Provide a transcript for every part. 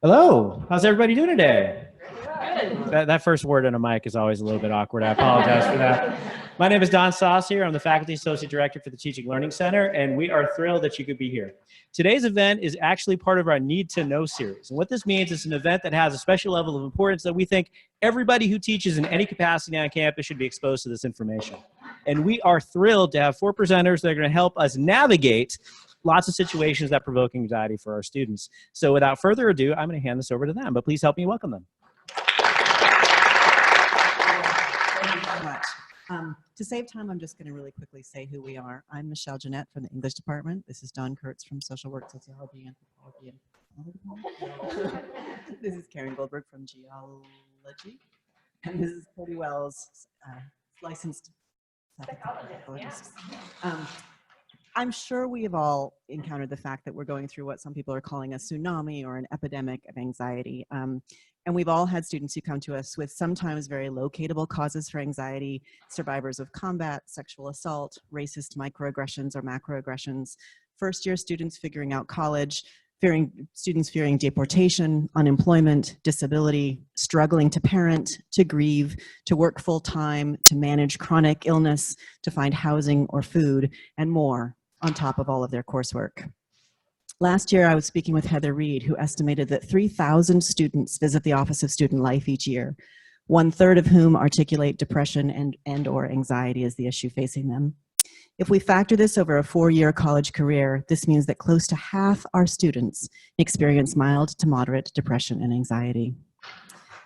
Hello, how's everybody doing today? Good. That first word on a mic is always a little bit awkward. I apologize for that. My name is Don Saucier. I'm the Faculty Associate Director for the Teaching Learning Center, and we are thrilled that you could be here. Today's event is actually part of our Need to Know series. And what this means is an event that has a special level of importance that we think everybody who teaches in any capacity on campus should be exposed to this information. And we are thrilled to have 4 presenters that are going to help us navigate lots of situations that provoke anxiety for our students. So without further ado, I'm going to hand this over to them, but please help me welcome them. Thank you so much. To save time, I'm just going to really quickly say who we are. I'm Michele, Janette from the English department. This is Kurtz from Social Work, Sociology, Anthropology, and this is Karin Goldberg from Geology. And this is Kodee licensed psychologist. I'm sure we have all encountered the fact that we're going through what some people are calling a tsunami or an epidemic of anxiety. And we've all had students who come to us with sometimes very locatable causes for anxiety, survivors of combat, sexual assault, racist microaggressions or macroaggressions, first-year students figuring out college, students fearing deportation, unemployment, disability, struggling to parent, to grieve, to work full-time, to manage chronic illness, to find housing or food, and more on top of all of their coursework. Last year, I was speaking with Heather Reed, who estimated that 3,000 students visit the Office of Student Life each year, 1/3 of whom articulate depression and or anxiety as the issue facing them. If we factor this over a 4-year college career, this means that close to half our students experience mild to moderate depression and anxiety.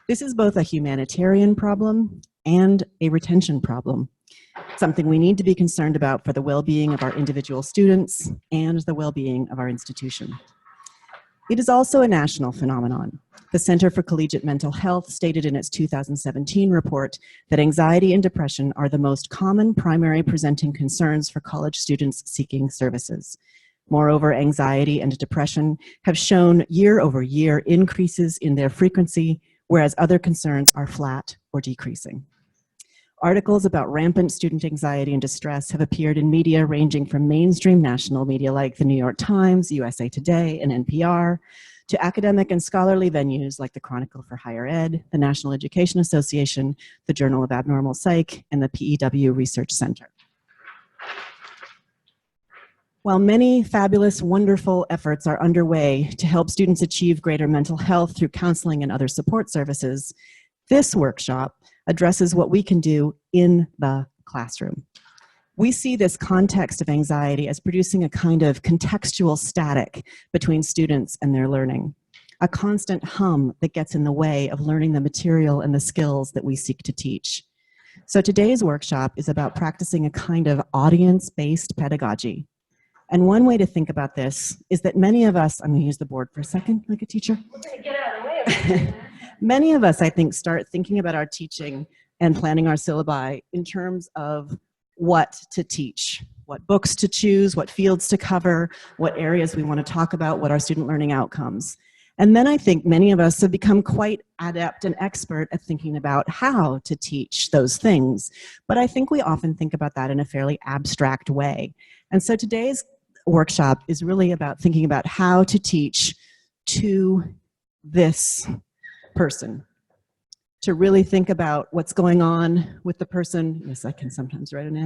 This is both a humanitarian problem and a retention problem, something we need to be concerned about for the well-being of our individual students and the well-being of our institution. It is also a national phenomenon. The Center for Collegiate Mental Health stated in its 2017 report that anxiety and depression are the most common primary presenting concerns for college students seeking services. Moreover, anxiety and depression have shown year-over-year increases in their frequency, whereas other concerns are flat or decreasing. Articles about rampant student anxiety and distress have appeared in media ranging from mainstream national media like the New York Times, USA Today, and NPR, to academic and scholarly venues like the Chronicle for Higher Ed, the National Education Association, the Journal of Abnormal Psych, and the PEW Research Center. While many fabulous, wonderful efforts are underway to help students achieve greater mental health through counseling and other support services, this workshop addresses what we can do in the classroom. We see this context of anxiety as producing a kind of contextual static between students and their learning, a constant hum that gets in the way of learning the material and the skills that we seek to teach. So today's workshop is about practicing a kind of audience-based pedagogy. And one way to think about this is that many of us, I'm going to use the board for a second like a teacher. Get out of the way. Many of us, I think, start thinking about our teaching and planning our syllabi in terms of what to teach, what books to choose, what fields to cover, what areas we want to talk about, what our student learning outcomes. And then I think many of us have become quite adept and expert at thinking about how to teach those things. But I think we often think about that in a fairly abstract way. And so today's workshop is really about thinking about how to teach to this person, to really think about what's going on with the person. Yes, I can sometimes write an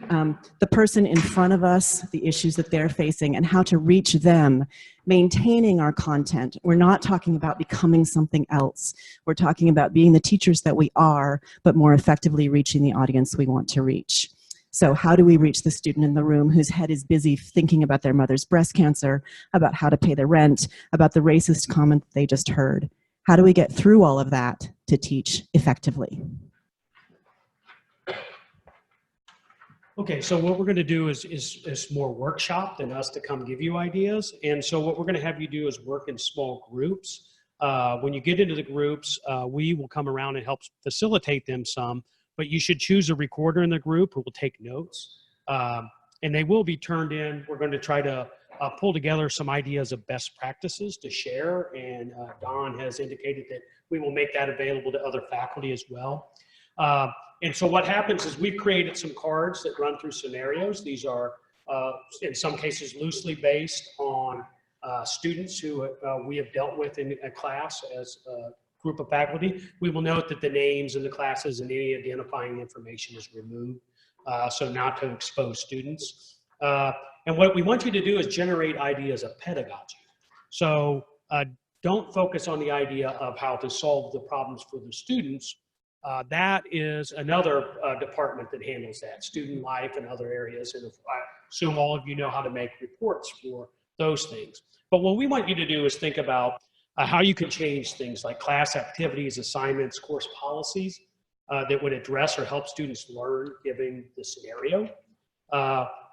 N. The person in front of us, the issues that they're facing, and how to reach them, maintaining our content. We're not talking about becoming something else. We're talking about being the teachers that we are, but more effectively reaching the audience we want to reach. So how do we reach the student in the room whose head is busy thinking about their mother's breast cancer, about how to pay their rent, about the racist comment they just heard? How do we get through all of that to teach effectively? Okay, so what we're going to do is more workshop than us to come give you ideas. And so what we're going to have you do is work in small groups. When you get into the groups, we will come around and help facilitate them some, but you should choose a recorder in the group who will take notes. And they will be turned in. We're going to try to pull together some ideas of best practices to share, and Don has indicated that we will make that available to other faculty as well. And so what happens is we've created some cards that run through scenarios. These are, in some cases, loosely based on students who we have dealt with in a class as a group of faculty. We will note that the names and the classes and any identifying information is removed, so not to expose students. And what we want you to do is generate ideas of pedagogy. So don't focus on the idea of how to solve the problems for the students. That is another department that handles that, student life and other areas. And I assume all of you know how to make reports for those things. But what we want you to do is think about how you can change things like class activities, assignments, course policies that would address or help students learn given the scenario.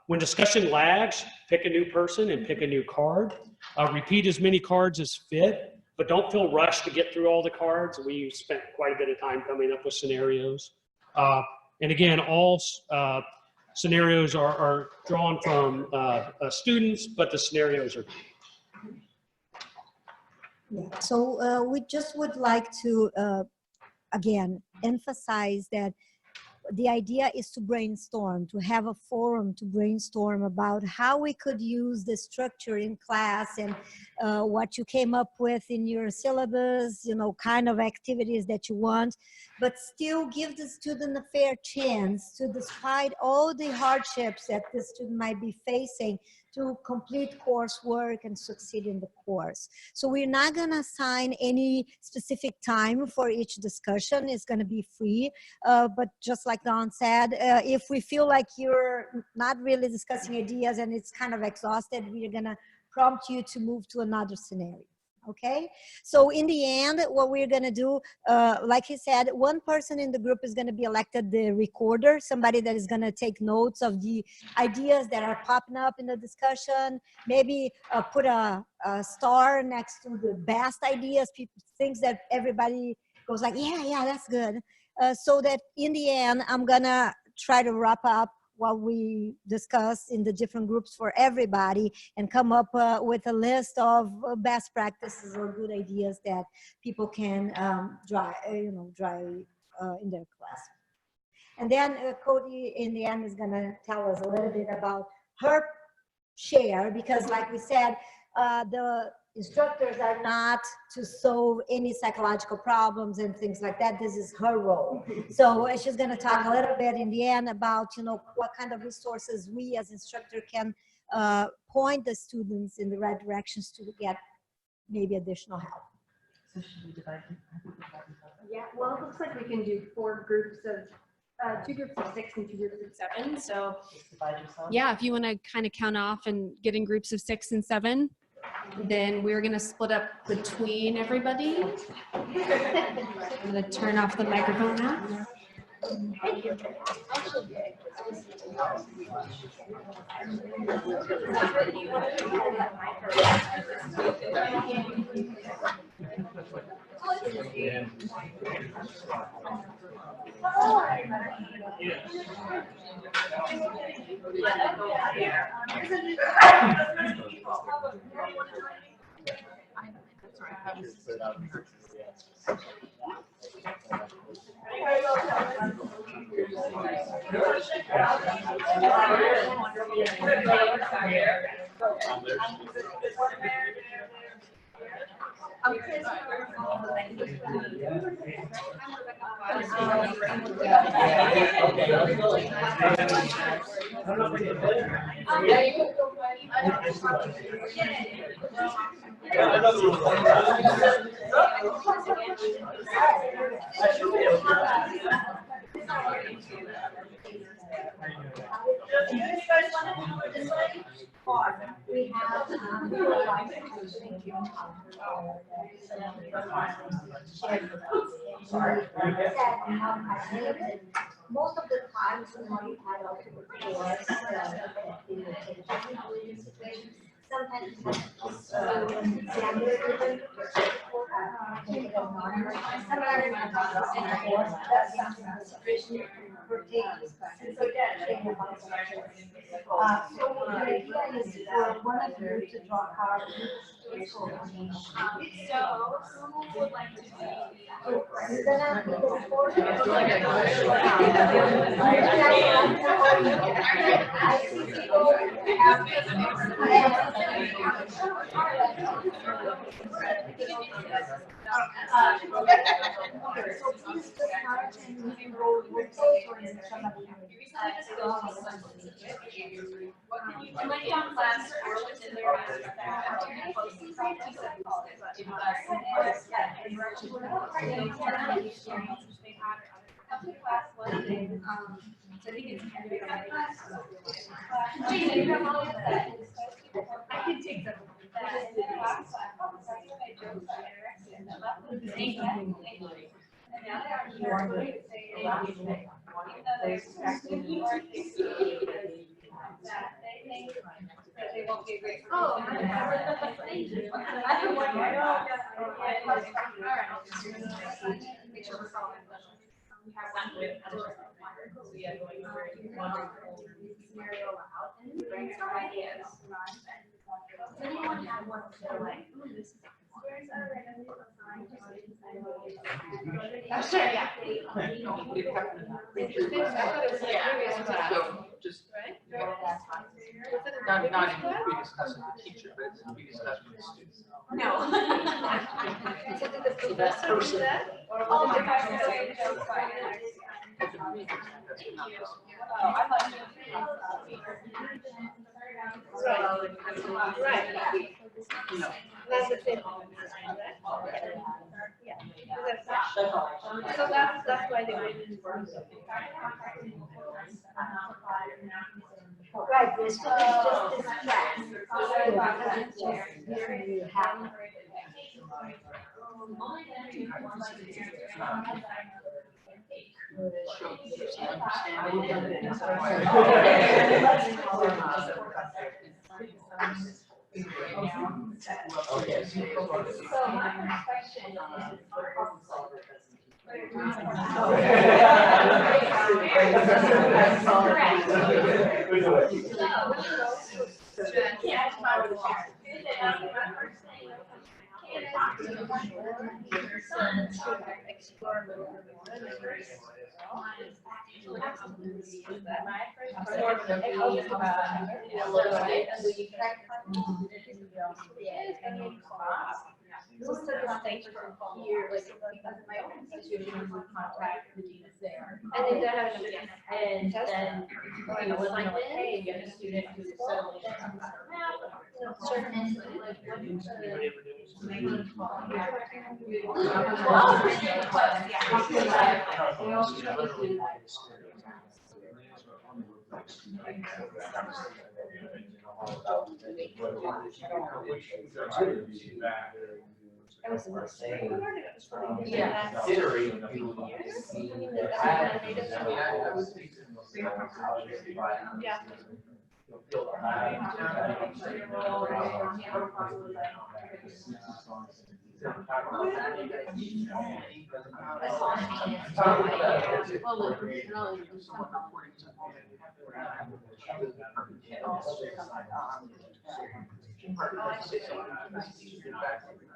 When discussion lags, pick a new person and pick a new card. Repeat as many cards as fit, but don't feel rushed to get through all the cards. We spent quite a bit of time coming up with scenarios. And again, all scenarios are drawn from students, but the scenarios are. Yeah. So we just would like to, again, emphasize that the idea is to brainstorm, to have a forum to brainstorm about how we could use the structure in class and what you came up with in your syllabus, you know, kind of activities that you want, but still give the student a fair chance to, despite all the hardships that the student might be facing, to complete coursework and succeed in the course. So we're not gonna assign any specific time for each discussion. It's gonna be free, but just like Don said, if we feel like you're not really discussing ideas and it's kind of exhausted, we're gonna prompt you to move to another scenario. Okay, so in the end, what we're gonna do, like he said, one person in the group is gonna be elected the recorder, somebody that is gonna take notes of the ideas that are popping up in the discussion, maybe put a star next to the best ideas, things that everybody goes like, yeah, that's good. So that in the end, I'm gonna try to wrap up what we discussed in the different groups for everybody and come up with a list of best practices or good ideas that people can try in their class. And then Kodee in the end is gonna tell us a little bit about her share, because like we said, the instructors are not to solve any psychological problems and things like that. This is her role. So she's going to talk a little bit in the end about, you know, what kind of resources we as instructor can point the students in the right directions to get maybe additional help. So should we divide them? Yeah, well, it looks like we can do 4 groups of, 2 groups of 6 and 2 groups of 7. So Just divide yourself? Yeah, if you want to kind of count off and get in groups of 6 and 7, then we're going to split up between everybody. I'm going to turn off the microphone now. We have most of the time, somebody had also reports sometimes so the idea is for one of you to So who would like to be? And like down class or within their so I think it's I can take them. They won't be great. Oh, thank you. All right. Make sure we're following. We have one with scenario out and brainstorm ideas. Does anyone have one to like? Sure, yeah. So just not even be discussing with the teacher, but it's be discussing with the students. No. So that person. Oh, if I were to say no, fine. Right. That's the same. Yeah. So that's why they went in for. Right, this is just this class. Okay. So my question And then that has and then it was like, hey, you have a student who's suddenly certain.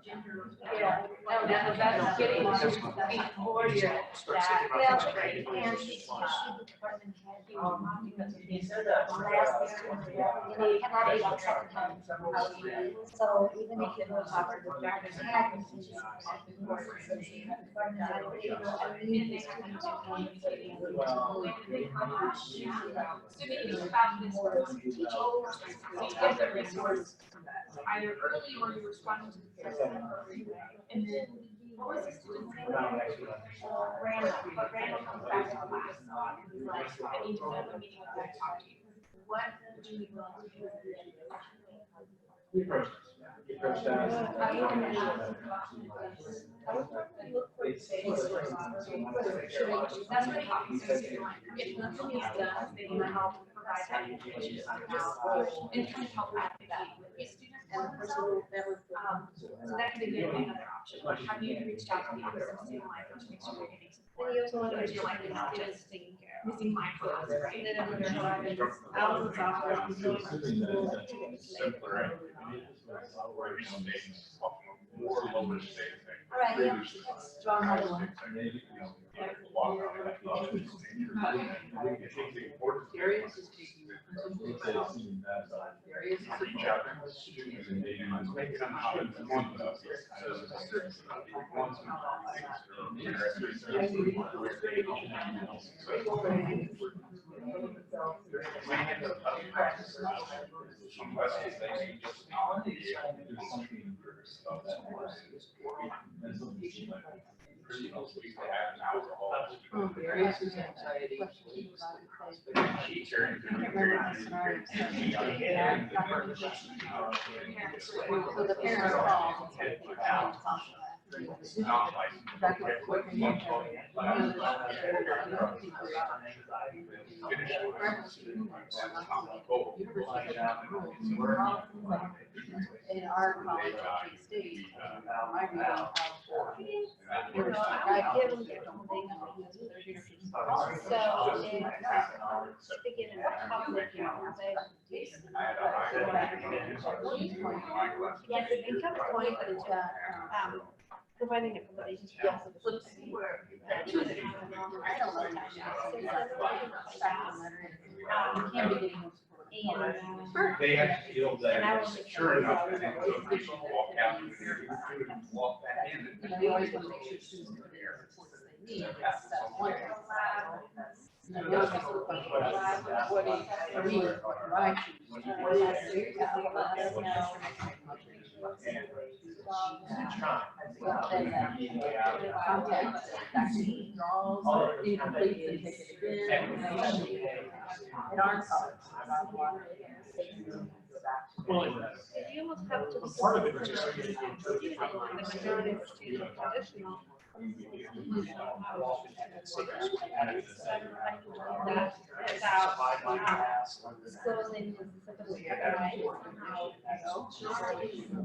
Yeah, no, that's getting before you're that. Well, and the department so even if you go talk to the department head, either early or you respond to the assessment. And then what was the student's name? Randall, but Randall comes back to class. He's like, I need to set up a meeting with them to talk to you. What do you want to do? That's what happens. If nothing is done, they want to help provide that information. And kind of help advocate with the students and the person that was, so that could be another option. Have you reached out to the office of student life to make sure you're getting support? And you also want to Because you're like, students taken care missing my class, right? And then another thousands of hours going to school 2 days later. All right, yeah, let's draw another one. Darius is taking Darius is anxiety. So the parents call. In our college, state, my reading of I give them different things. Also, speaking of public, yes, income point, but it's providing accommodation. Yes, let's see where. I don't know. You can't be getting They actually feel that sure enough, and then people walk out and walk back in. And they always want to make sure students get the reports they need. That's one. And then those are the questions. What is, I choose. What is, contact, vaccine draws, incomplete, and take it in. In our college. You almost have to. Part of it is just The majority of students traditional.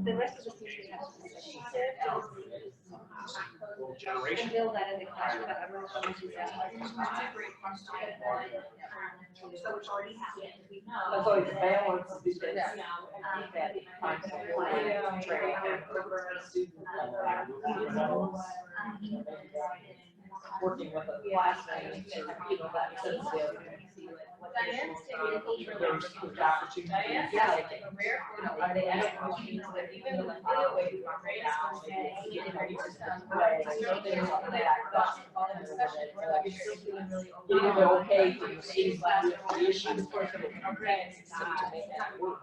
The rest of the students have to generation. build that in the classroom, but everyone knows that's a great question. So it's already happened. We know. That's always the balance of these days. Working with a classmate, you know, that sensitive. Diane's taking There's opportunity. Yeah, like, you know, they ask questions that even the way we are right now, getting it okay to see the issues to make that work.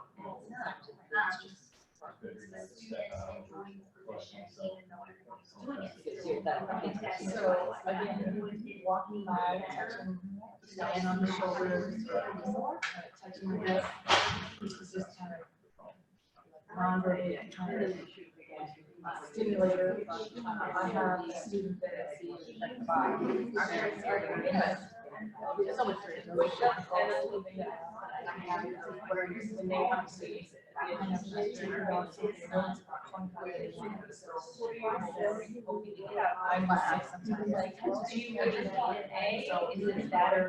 So again, walking by, touching Diane on the shoulder, touching her wrist, it's just kind of non-verbal, kind of stimulator. I have a student that I see at the bottom. There's so much to wake up and then something that I have, what are you, when they come to see. I must say sometimes, like, do you really need an A? Is it better?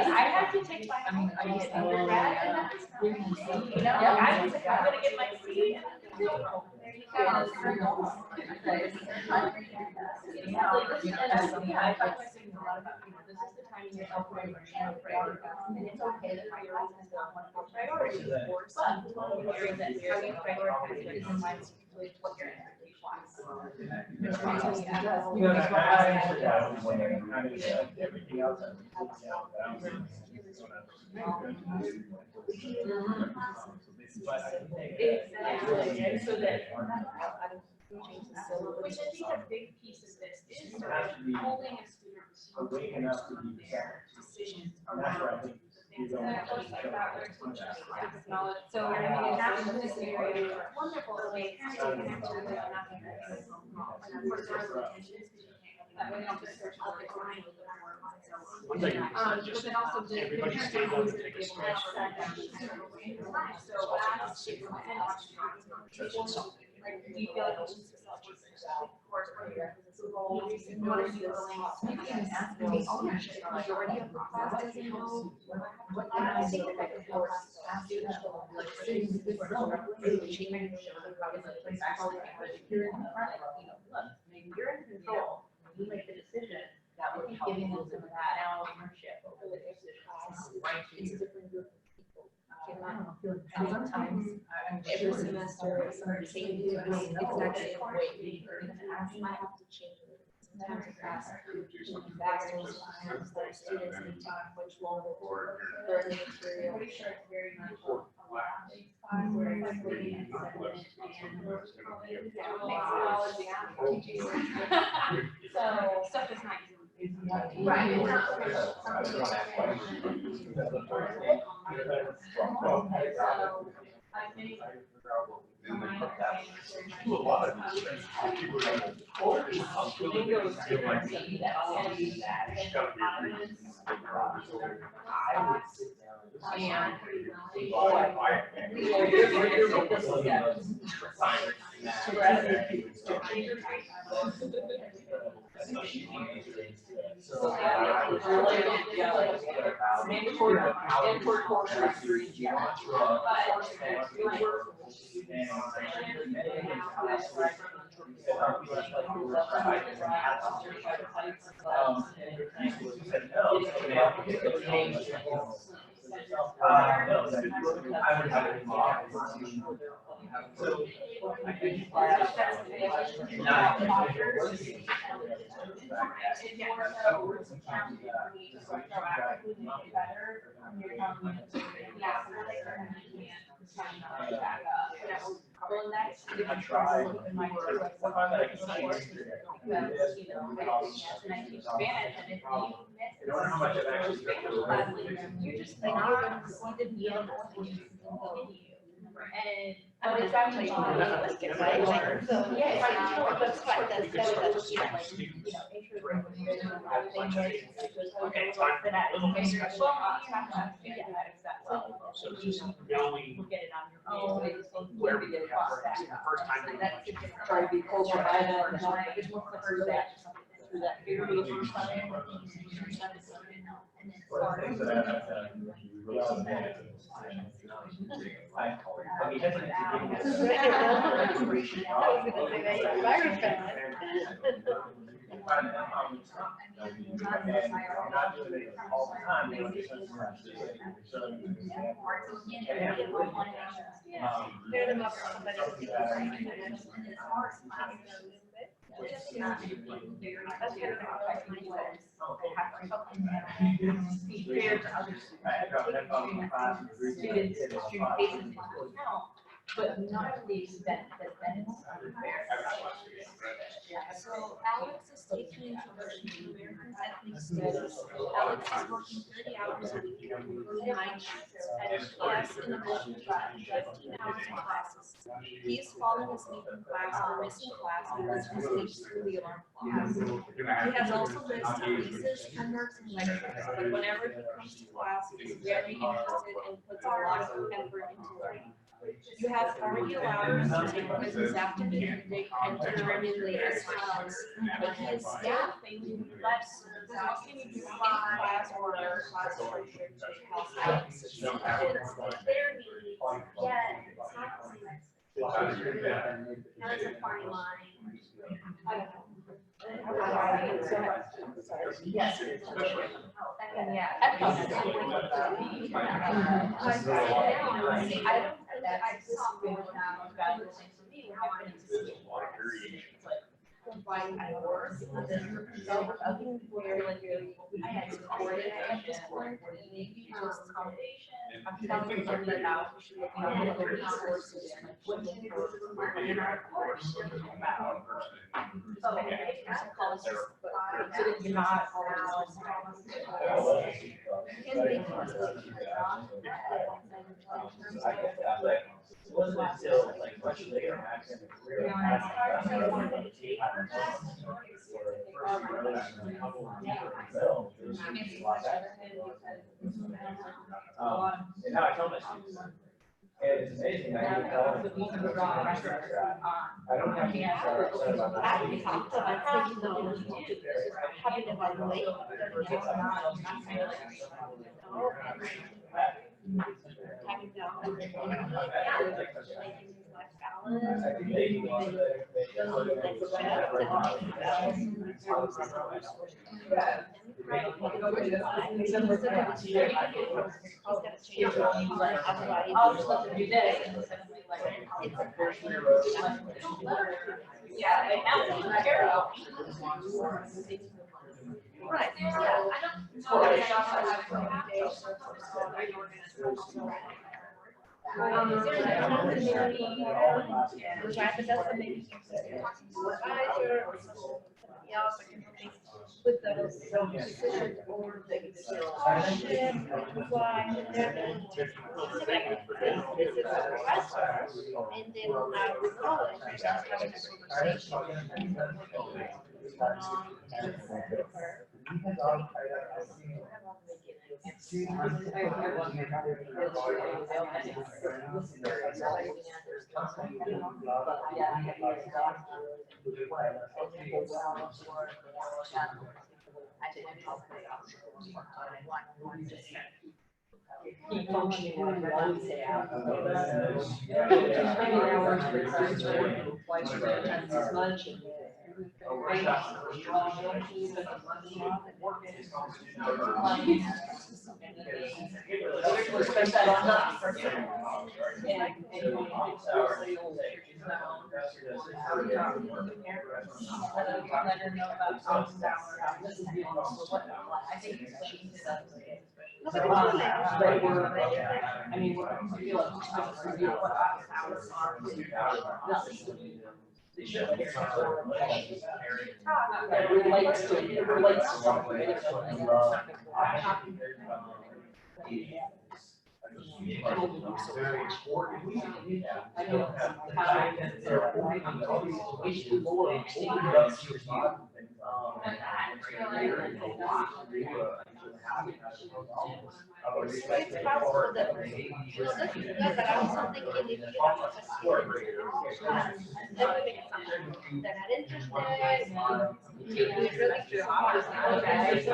I have to take my, undergrad, and that's, you know, I'm gonna get my C. There you go. Exactly, so that, which I think a big piece of this is sort of holding a student responsible for their decisions around the things that just like that where teachers acknowledge. So I mean, it happens in this area, wonderful, the way parents can connect to it, and of course there are limitations, because you can't, that way you don't just search all the time, a little bit more. So One thing, just everybody stand up and take a stretch. Do you feel like you should of course, you want to do the links, majority of the class doesn't know what that is. You're in control. You make the decision. That would be giving them some of that ownership over the decision. It's a different group of people. Sometimes every semester, some changes. Exactly. You might have to change it. Sometimes a class sometimes their students need to much longer to learn the material. Pretty sure it's very much so stuff is not easy. Right. I think you just think you're going to see the meal and but it's actually unrealistic, right? Like, so yeah, that's fine. That's Okay, it's fine. So just knowing where we get it out first time. Try to be closer by that. Just look for her that. But not to the extent that then it's unfair. So Alex is taking American ethnic studies. Alex is working 30 hours a week, including night shifts at ES in addition to 15 hours in classes. He is falling asleep in class or missing class because he sleeps through the alarm clock. He has also missed quizzes, homeworks, and lectures, but whenever he comes to class, he is very interested and puts a lot of effort into learning. You have already allowed him to take quizzes after midday and determine latest trends, but he is still failing less in class or their class structure to help Alex succeed. Their needs, yet it's not that's a fine line. I don't know. Yes. And yeah, I don't think I just would have valuable things for me when I went to see why I work. So I had supported at this point, maybe just accommodation. I'm telling them that now we should look at the resources. What can we do in our course about? So it's not can make And now I tell my students, and it's amazing. I don't have to be upset about that. Right. With those decisions or the scholarship, why they're this is a professor, and then I was college, and just having a keep functioning like one day out. Twice or 10 times as much. Spend that on us. I think I mean, we're it relates to something. I know it's possible that, this is good, but I also thinking if you have a student, they're moving something, they're not interested, you really just want to know that, and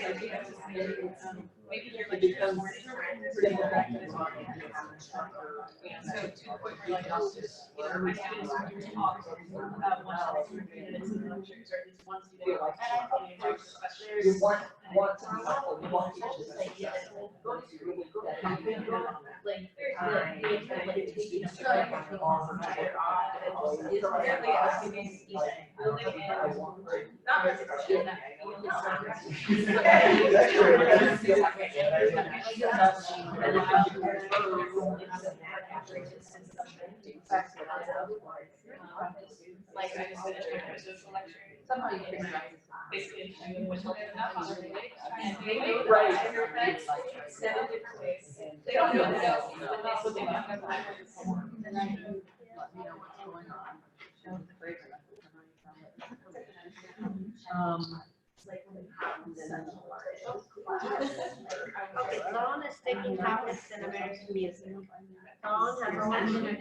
when you have maybe you're like become more pretty effective on so too quick like I'll just either my students are doing talk once every 3 minutes in the lectures or at least once a day like You want to be helpful, you want to just say yes. like like I just finished my social lecture. Somehow you figure out. Basically, I went to and they Right. different ways. They don't know that, but they still have Okay, Dawn is taking topics in American music. Dawn has a session in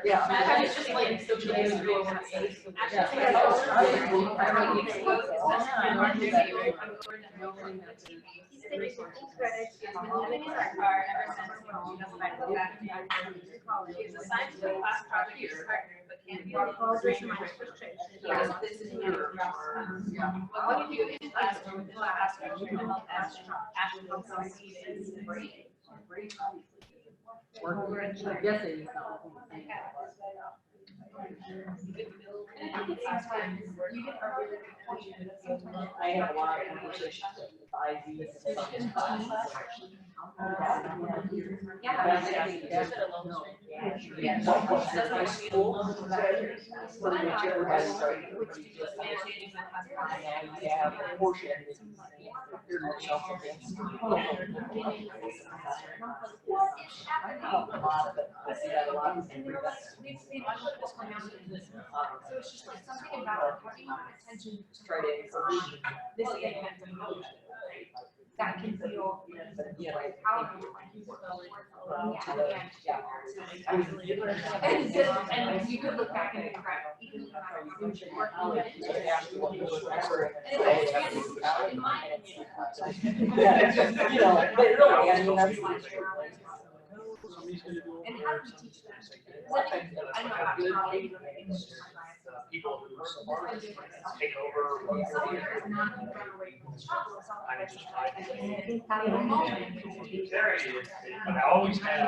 Yeah. I was just like, so he's taking credits. He's been living in our car ever since he back to college. He's assigned to a class project with his partner, but can't be on calls or reminds frustration. This is what you do in class or within the classroom to help Ashton succeed is great. Yes, it is. And I think it's sometimes you get a really good point. I have a lot of conversations with So it's just like something about having attention to this event that can feel powerful. And you could look back and regret even when I was working on it. In my opinion. And how do we teach that? I know how to People who take over. Some areas not run away from the trouble, some areas But I always had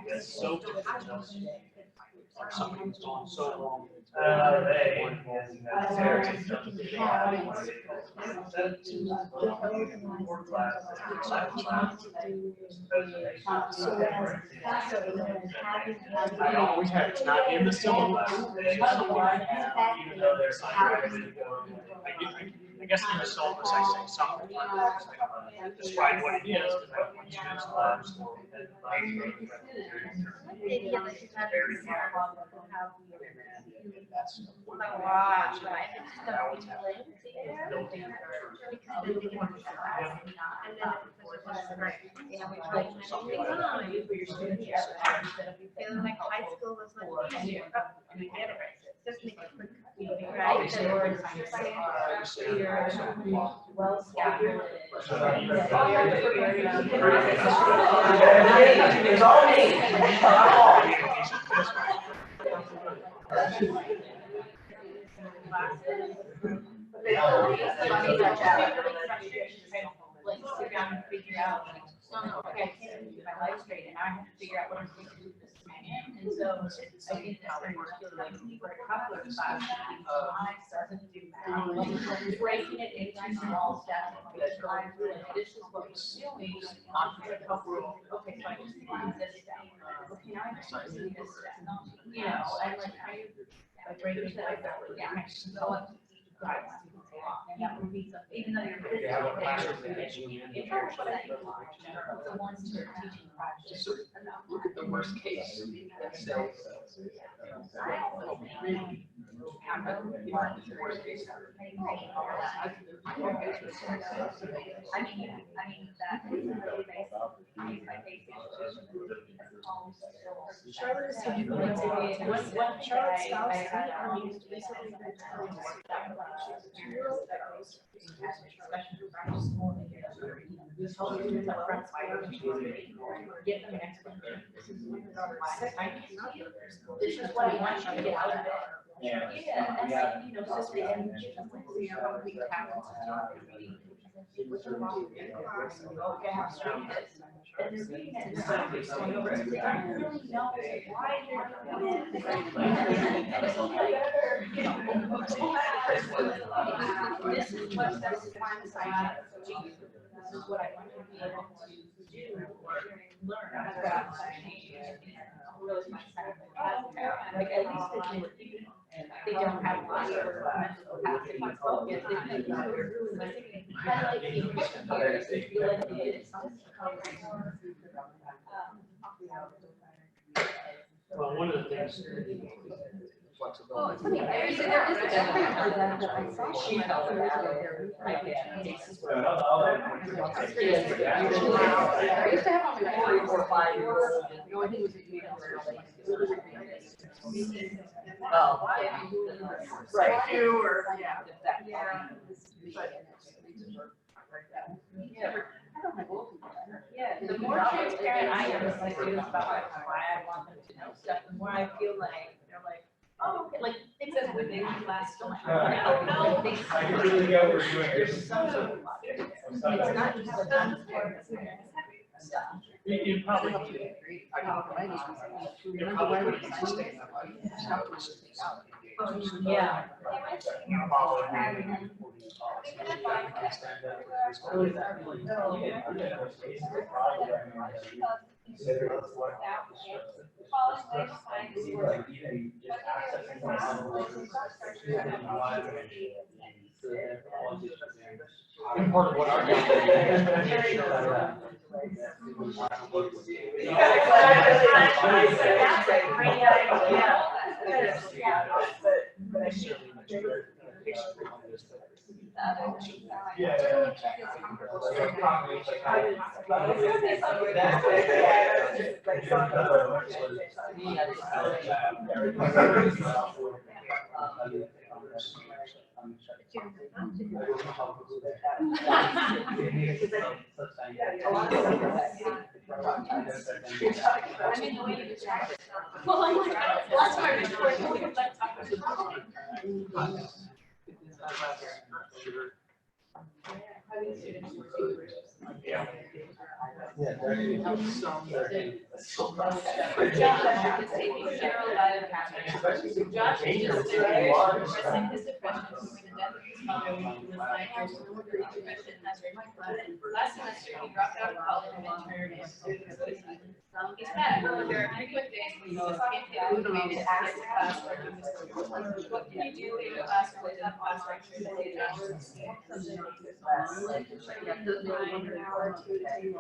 because so difficult. Something was going so wrong. I always had it's not in the syllabus. Even though there's like I guess in the syllabus I say something. Describe what it is because I don't want to use words. Feeling like high school was much easier. Just make it quick. Well scattered. It's all me. Like sit down and figure out, like, okay, I can't keep my life straight, and now I have to figure out what I'm going to do with this man. And so I think that's where we're feeling like we were a couple of times. I started to do math, breaking it into small steps. Like, this is what we're doing. Okay, so I just do this step. Okay, now I have to start doing this step. You know, and like I break it like that. Yeah, I just go up to each guy. And that would be something, even though you're busy, the ones who are teaching practice. Look at the worst case. Let's say. Worst case. I mean, that is really basic. Charlotte is so different. When Charlotte's spouse, I used recently This is what I want you to get out of it. Yeah, and you know, so the end, we are we tackle. Okay, how strong it is. And they're reading it, and so going over to the, I don't really know why they're doing it. This is what that's the time side. This is what I want to be able to do or learn about. Really my side. Like at least they don't have a lot of mental capacity to focus. They think we're really missing it. Kind of like the English they feel like they did something. Well, one of the things. Oh, it's funny. There is a that I saw. She felt that I used to have on my 4 or 5 years old. The only thing was well, right. You or yeah. Yeah, the more transparent I am with my students about why I want them to know stuff, the more I feel like they're like, oh, okay, like things that when they leave class, don't like, oh no, they. I can really go where you're doing. There's so it's not just the stuff. You probably need it. Yeah. And part of what our Well, I'm like, last time I recorded, let's talk about it. Josh is just expressing his depression over the death of his mother when he was 9 years old. Last semester, he dropped out of college and interned in suicide. He's back. There are frequent days when he just can't get motivated to get to class where he was. What can you do in a class where there's a class structure that they an hour or two to do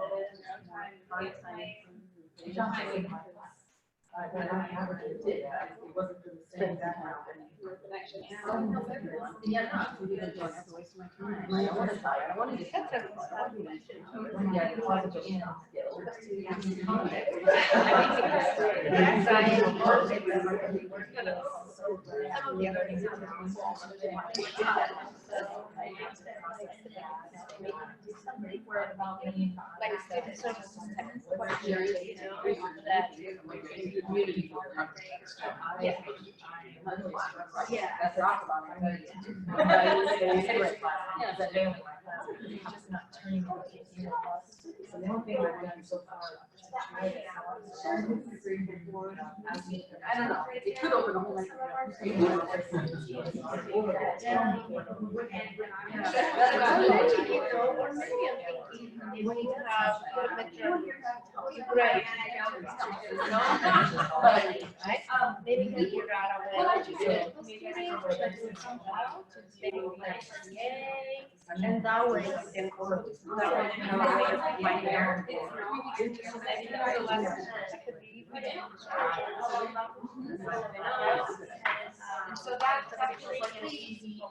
like student services technology, that community. Yeah. Yeah. That's awesome. Just not turning so the one thing I've done so far. I don't know. It could open a whole lot. Maybe we figure out a way to and that way, so that's actually really easy.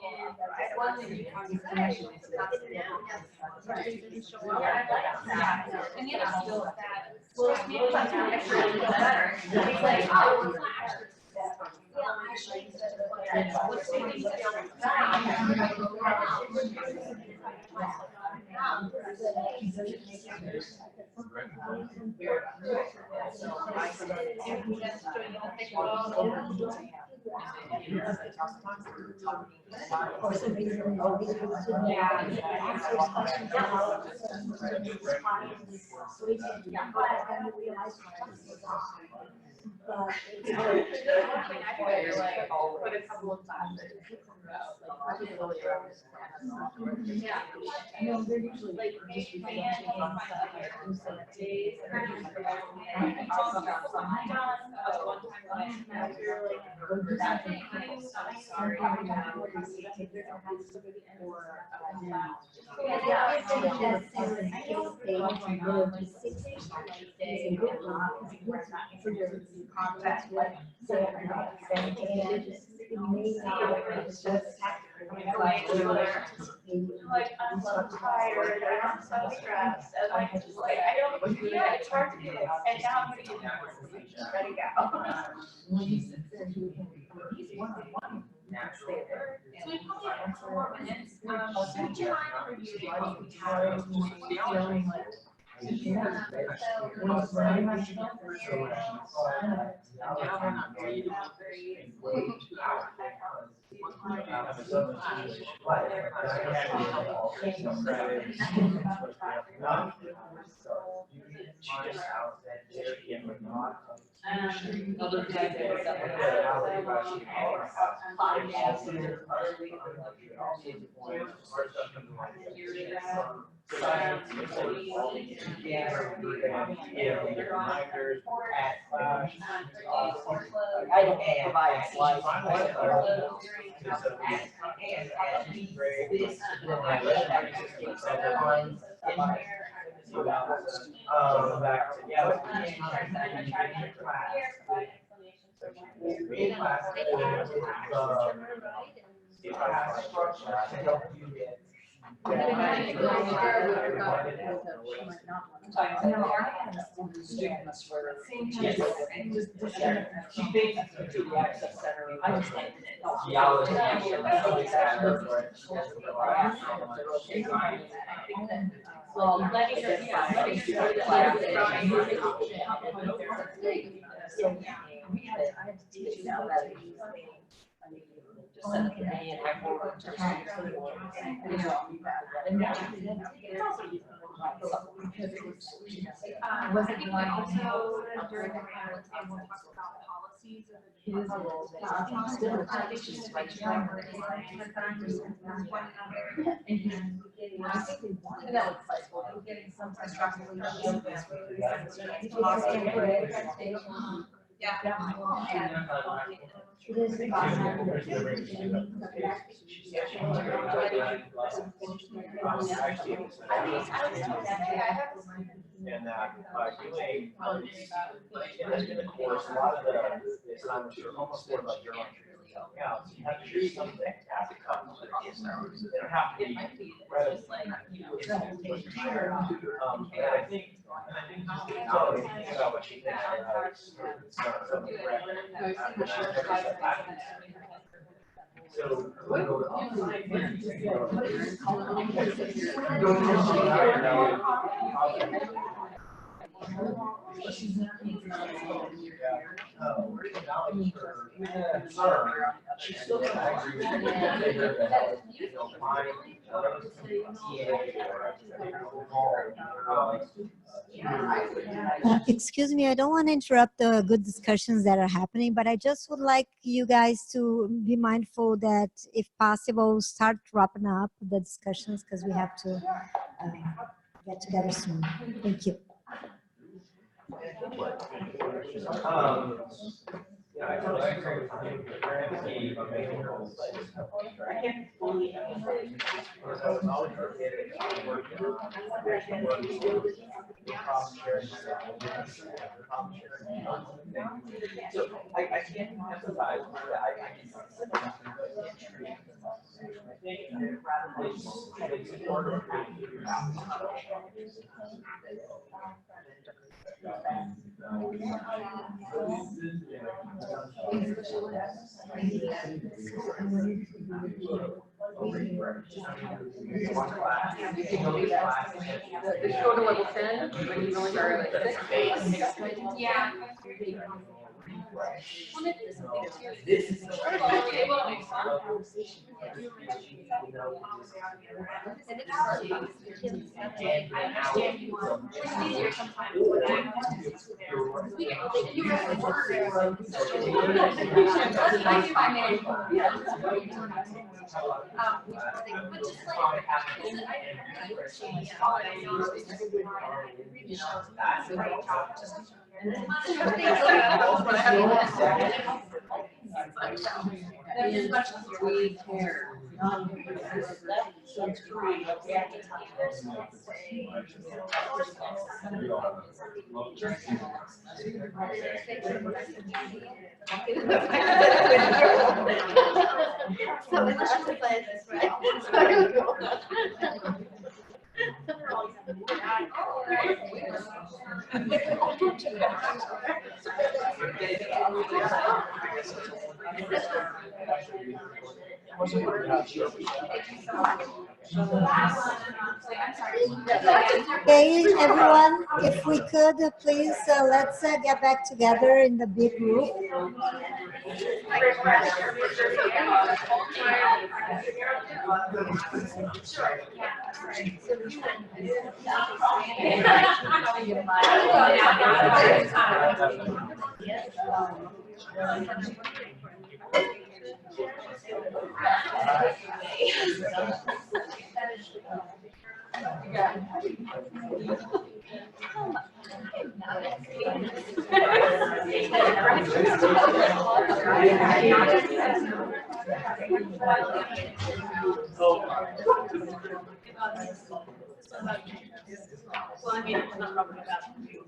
One thing you can do and the other skill is that well, maybe that's actually better. It's like, oh, like I'm so tired, I'm so stressed, and like I don't, yeah, it's hard to do it, and now I'm gonna do it. Ready, go. So we probably have 4 minutes. So would you mind reviewing what we have? Other guys I don't provide slides. Was it also during the conference, we'll talk about policies of the And doing in the course, a lot of the assignments are almost more like your own. Yeah, so you have to do something to have to come to it. They don't have to be rather like and I think about what she thinks Excuse me, I don't want to interrupt the good discussions that are happening, but I just would like you guys to be mindful that, if possible, start wrapping up the discussions because we have to get together soon. Thank you. I can't emphasize If you go to level 10, when you only start at like 6. Yeah. We care. Okay, everyone, if we could please let's get back together in the big group. Well, I mean, it's not probably about you.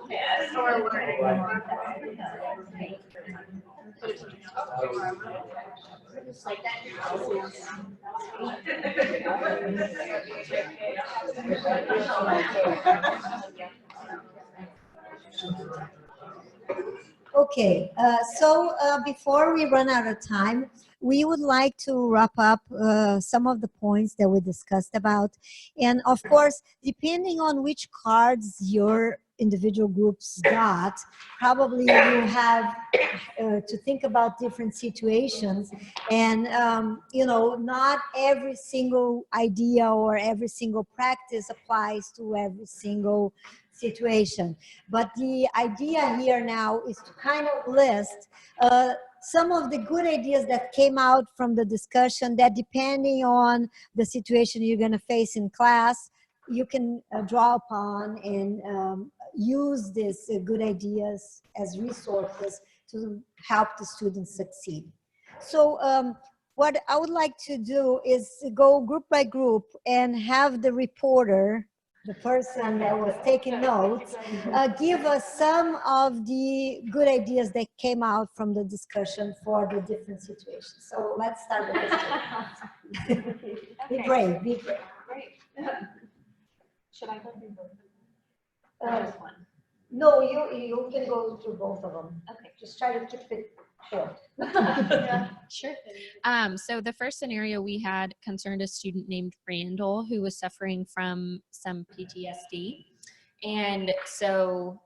Yeah, so we're learning. Like Okay, before we run out of time, we would like to wrap up some of the points that we discussed about. And of course, depending on which cards your individual groups got, probably you have to think about different situations. And, you know, not every single idea or every single practice applies to every single situation. But the idea here now is to kind of list some of the good ideas that came out from the discussion that, depending on the situation you're going to face in class, you can draw upon and use these good ideas as resources to help the students succeed. So what I would like to do is go group by group and have the reporter, the person that was taking notes, give us some of the good ideas that came out from the discussion for the different situations. So let's start with this one. Be brave, be brave. Great. Should I go through both? Just one. No, you can go through both of them. Okay. Just try to keep it short. Sure. So the first scenario we had concerned a student named Randall who was suffering from some PTSD. And so,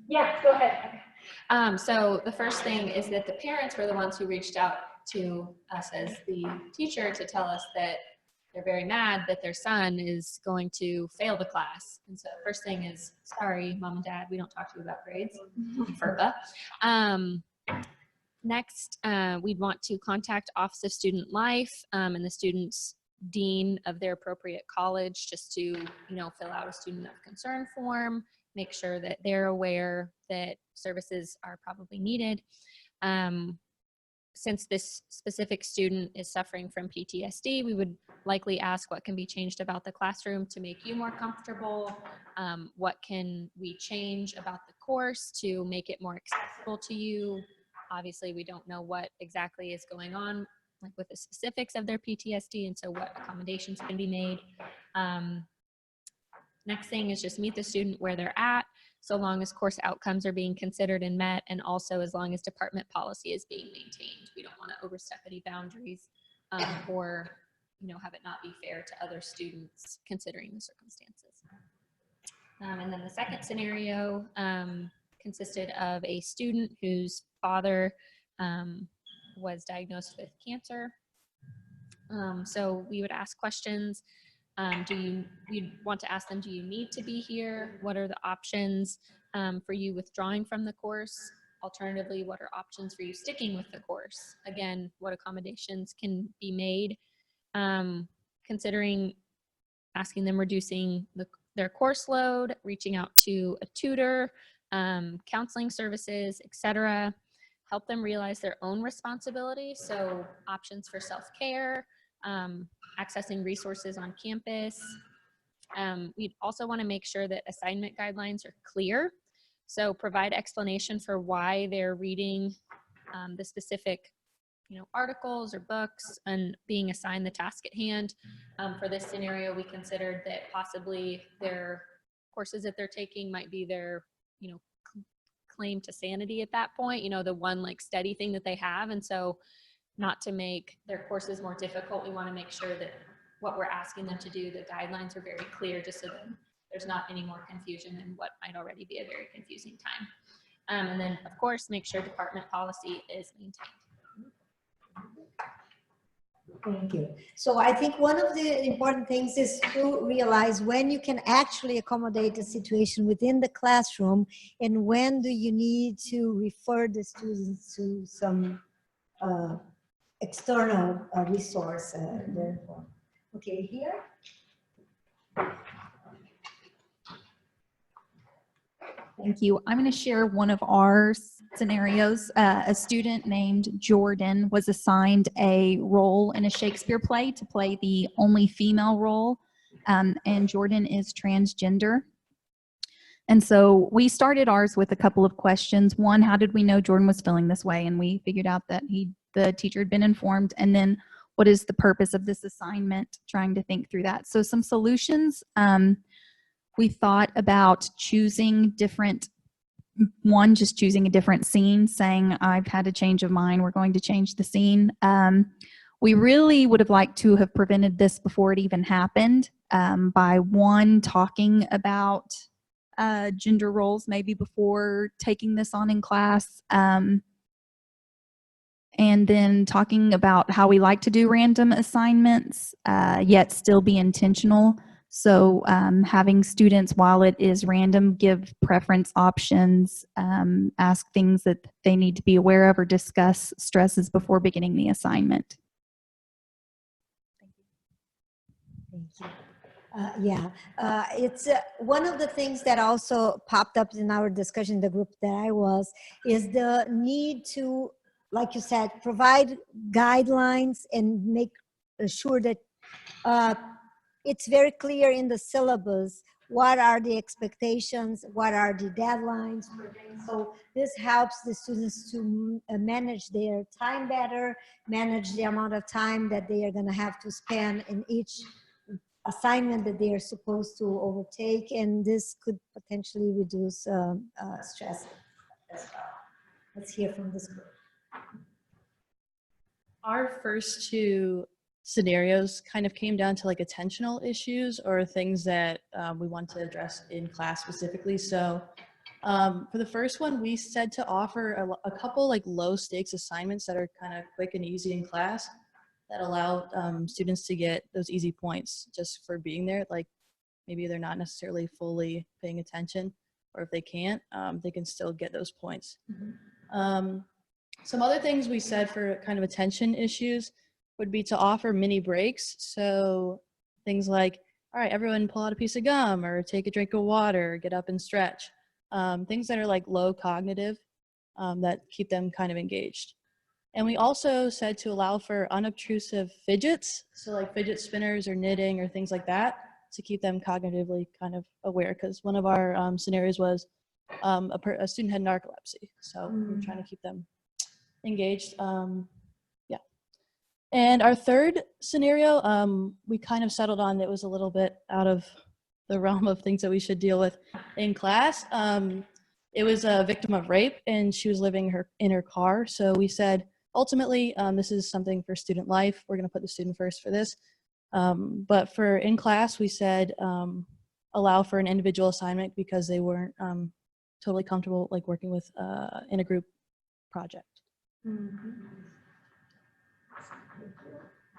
Yeah, go ahead. so the first thing is that the parents were the ones who reached out to us as the teacher to tell us that they're very mad that their son is going to fail the class. And so first thing is, sorry, mom and dad, we don't talk to you about grades. FERPA. Next, we'd want to contact Office of Student Life and the student's dean of their appropriate college just to, you know, fill out a student of concern form, make sure that they're aware that services are probably needed. Since this specific student is suffering from PTSD, we would likely ask what can be changed about the classroom to make you more comfortable. What can we change about the course to make it more accessible to you? Obviously, we don't know what exactly is going on, like with the specifics of their PTSD, and so what accommodations can be made. Next thing is just meet the student where they're at, so long as course outcomes are being considered and met, and also as long as department policy is being maintained. We don't want to overstep any boundaries or, you know, have it not be fair to other students considering the circumstances. And then the second scenario consisted of a student whose father was diagnosed with cancer. So we would ask questions. We'd want to ask them, do you need to be here? What are the options for you withdrawing from the course? Alternatively, what are options for you sticking with the course? Again, what accommodations can be made? Considering asking them reducing their course load, reaching out to a tutor, counseling services, etc. Help them realize their own responsibility. So options for self-care, accessing resources on campus. We'd also want to make sure that assignment guidelines are clear. So provide explanation for why they're reading the specific, you know, articles or books and being assigned the task at hand. For this scenario, we considered that possibly their courses that they're taking might be their, you know, claim to sanity at that point, you know, the one like steady thing that they have. And so not to make their courses more difficult, we want to make sure that what we're asking them to do, the guidelines are very clear, just so that there's not any more confusion in what might already be a very confusing time. And then, of course, make sure department policy is maintained. Thank you. So I think one of the important things is to realize when you can actually accommodate the situation within the classroom and when do you need to refer the students to some external resource. Therefore. Okay, here. Thank you. I'm going to share one of our scenarios. A student named Jordan was assigned a role in a Shakespeare play to play the only female role, and Jordan is transgender. And so we started ours with a couple of questions. One, how did we know Jordan was feeling this way? And we figured out that the teacher had been informed. And then, what is the purpose of this assignment? Trying to think through that. So some solutions. We thought about choosing different, one, just choosing a different scene, saying, I've had a change of mind, we're going to change the scene. We really would have liked to have prevented this before it even happened by, one, talking about gender roles maybe before taking this on in class, and then talking about how we like to do random assignments, yet still be intentional. So having students, while it is random, give preference options, ask things that they need to be aware of or discuss stresses before beginning the assignment. Thank you. It's one of the things that also popped up in our discussion in the group that I was, is the need to, like you said, provide guidelines and make sure that it's very clear in the syllabus what are the expectations, what are the deadlines. So this helps the students to manage their time better, manage the amount of time that they are going to have to spend in each assignment that they are supposed to overtake, and this could potentially reduce stress as well. Let's hear from this group. Our first two scenarios kind of came down to like attentional issues or things that we want to address in class specifically. So for the first one, we said to offer a couple like low stakes assignments that are kind of quick and easy in class that allow students to get those easy points just for being there. Like maybe they're not necessarily fully paying attention, or if they can't, they can still get those points. Mm-hmm. Some other things we said for kind of attention issues would be to offer mini breaks. So things like, all right, everyone pull out a piece of gum or take a drink of water, or get up and stretch. Things that are like low cognitive that keep them kind of engaged. And we also said to allow for unobtrusive fidgets. So like fidget spinners or knitting or things like that to keep them cognitively kind of aware. Because one of our scenarios was a student had narcolepsy. So we're trying to keep them engaged. And our third scenario, we kind of settled on that was a little bit out of the realm of things that we should deal with in class. It was a victim of rape, and she was living in her car. So we said, ultimately, this is something for student life. We're going to put the student first for this. But for in class, we said allow for an individual assignment because they weren't totally comfortable like working with in a group project. Mm-hmm.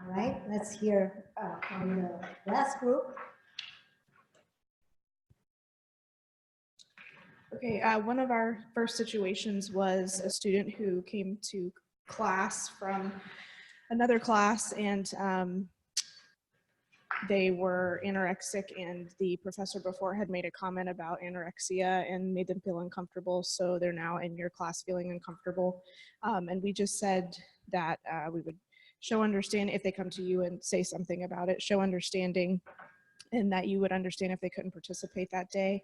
All right, let's hear from the last group. Okay, one of our first situations was a student who came to class from another class, and they were anorexic, and the professor before had made a comment about anorexia and made them feel uncomfortable, so they're now in your class feeling uncomfortable. And we just said that we would show understanding if they come to you and say something about it, show understanding, and that you would understand if they couldn't participate that day.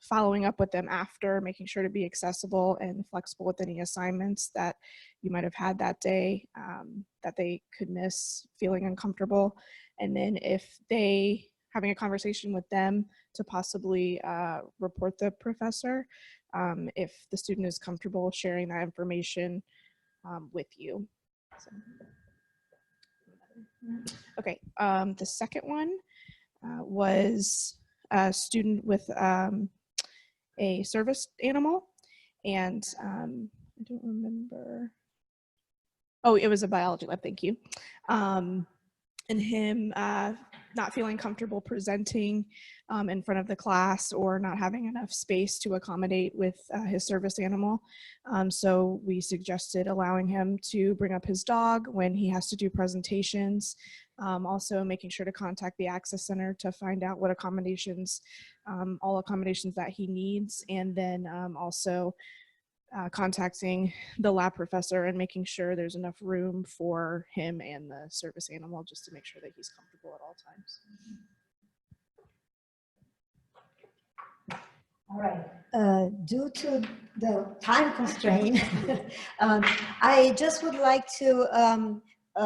Following up with them after, making sure to be accessible and flexible with any assignments that you might have had that day that they could miss feeling uncomfortable. And then if they, having a conversation with them to possibly report the professor if the student is comfortable sharing that information with you. So. Okay, the second one was a student with a service animal, and I don't remember. Oh, it was a biology lab, thank you. And him not feeling comfortable presenting in front of the class or not having enough space to accommodate with his service animal. So we suggested allowing him to bring up his dog when he has to do presentations. Also making sure to contact the Access Center to find out what accommodations, all accommodations that he needs, and then also contacting the lab professor and making sure there's enough room for him and the service animal, just to make sure that he's comfortable at all times. All right. Due to the time constraint, I just would like to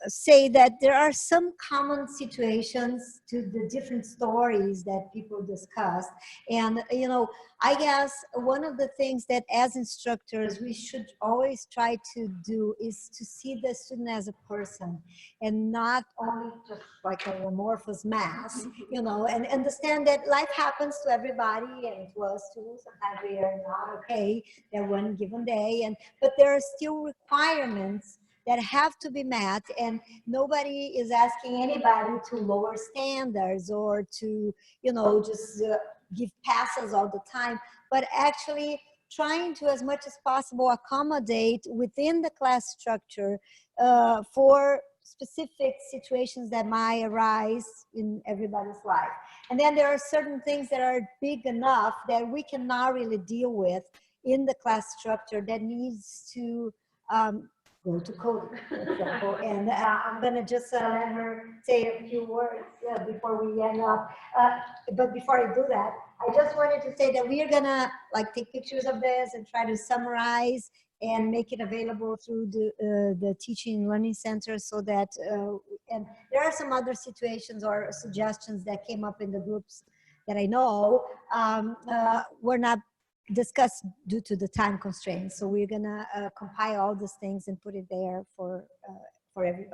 say that there are some common situations to the different stories that people discuss. And, you know, I guess one of the things that as instructors we should always try to do is to see the student as a person and not only just like an amorphous mass, you know, and understand that life happens to everybody and to us too. Sometimes we are not okay that one given day, but there are still requirements that have to be met, and nobody is asking anybody to lower standards or to, you know, just give passes all the time, but actually trying to, as much as possible, accommodate within the class structure for specific situations that might arise in everybody's life. And then there are certain things that are big enough that we cannot really deal with in the class structure that needs to go to Kodee, for example. And I'm going to just let her say a few words before we end up. But before I do that, I just wanted to say that we are going to like take pictures of this and try to summarize and make it available through the Teaching and Learning Center, so that, and there are some other situations or suggestions that came up in the groups that I know were not discussed due to the time constraints. So we're gonna compile all these things and put it there for everybody.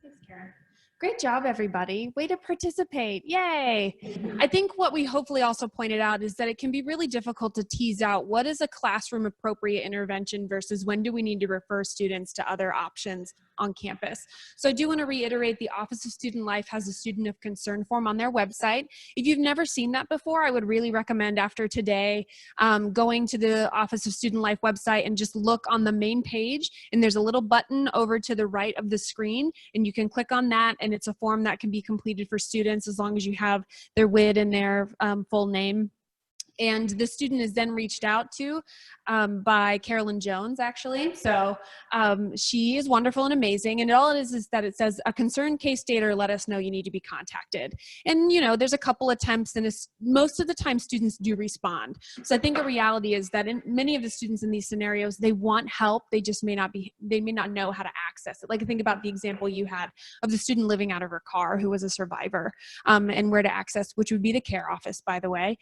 Thanks, Karin. Great job, everybody. Way to participate. Yay. I think what we hopefully also pointed out is that it can be really difficult to tease out what is a classroom appropriate intervention versus when do we need to refer students to other options on campus. So I do want to reiterate the Office of Student Life has a student of concern form on their website. If you've never seen that before, I would really recommend after today going to the Office of Student Life website and just look on the main page, and there's a little button over to the right of the screen, and you can click on that, and it's a form that can be completed for students as long as you have their WID and their full name. And the student is then reached out to by Carolyn Jones, actually. So she is wonderful and amazing. And all it is that it says, a concerned case stater, let us know you need to be contacted. And, you know, there's a couple attempts, and most of the time students do respond. So I think a reality is that in many of the students in these scenarios, they want help. They just may not know how to access it. Like, think about the example you had of the student living out of her car who was a survivor, and where to access, which would be the care office, by the way.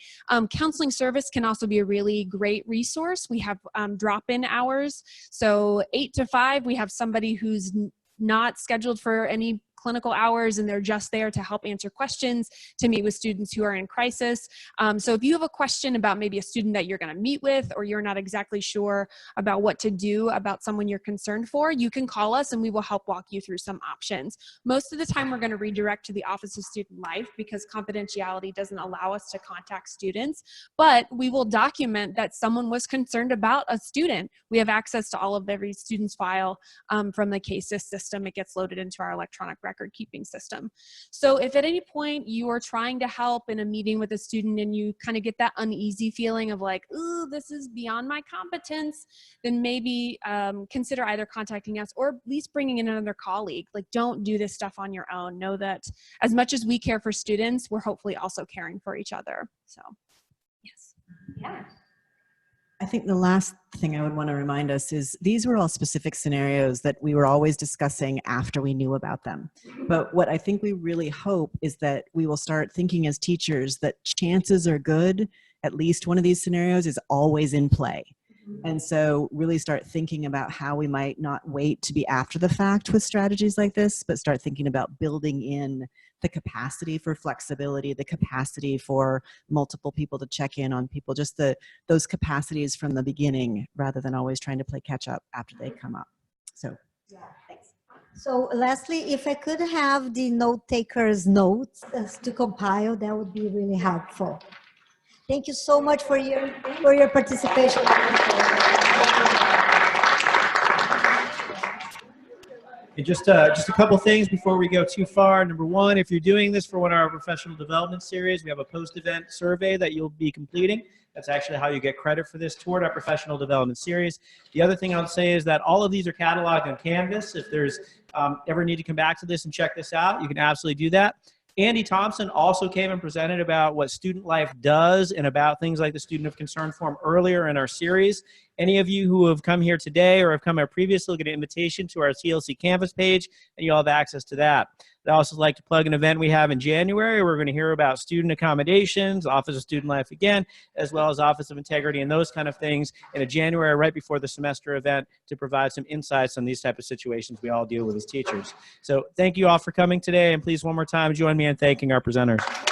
Counseling service can also be a really great resource. We have drop-in hours. So 8 to 5, we have somebody who's not scheduled for any clinical hours, and they're just there to help answer questions, to meet with students who are in crisis. So if you have a question about maybe a student that you're going to meet with, or you're not exactly sure about what to do about someone you're concerned for, you can call us and we will help walk you through some options. Most of the time we're going to redirect to the Office of Student Life because confidentiality doesn't allow us to contact students, but we will document that someone was concerned about a student. We have access to all of every student's file from the CASES system. It gets loaded into our electronic record keeping system. So if at any point you are trying to help in a meeting with a student and you kind of get that uneasy feeling of like, ooh, this is beyond my competence, then maybe consider either contacting us or at least bringing in another colleague. Like, don't do this stuff on your own. Know that as much as we care for students, we're hopefully also caring for each other. So, yes. Yeah. I think the last thing I would want to remind us is these were all specific scenarios that we were always discussing after we knew about them. But what I think we really hope is that we will start thinking as teachers that chances are good at least one of these scenarios is always in play. And so really start thinking about how we might not wait to be after the fact with strategies like this, but start thinking about building in the capacity for flexibility, the capacity for multiple people to check in on people, just those capacities from the beginning rather than always trying to play catch up after they come up. So, thanks. So lastly, if I could have the note takers' notes to compile, that would be really helpful. Thank you so much for your participation. And just a couple things before we go too far. Number one, if you're doing this for one of our professional development series, we have a post-event survey that you'll be completing. That's actually how you get credit for this toward our professional development series. The other thing I would say is that all of these are cataloged on Canvas. If there's ever need to come back to this and check this out, you can absolutely do that. Andy Thompson also came and presented about what student life does and about things like the Student of Concern form earlier in our series. Any of you who have come here today or have come here previously will get an invitation to our TLC Canvas page, and you'll have access to that. I'd also like to plug an event we have in January. We're going to hear about student accommodations, Office of Student Life again, as well as Office of Integrity and those kind of things in a January right before the semester event to provide some insights on these type of situations we all deal with as teachers. So thank you all for coming today, and please one more time join me in thanking our presenters.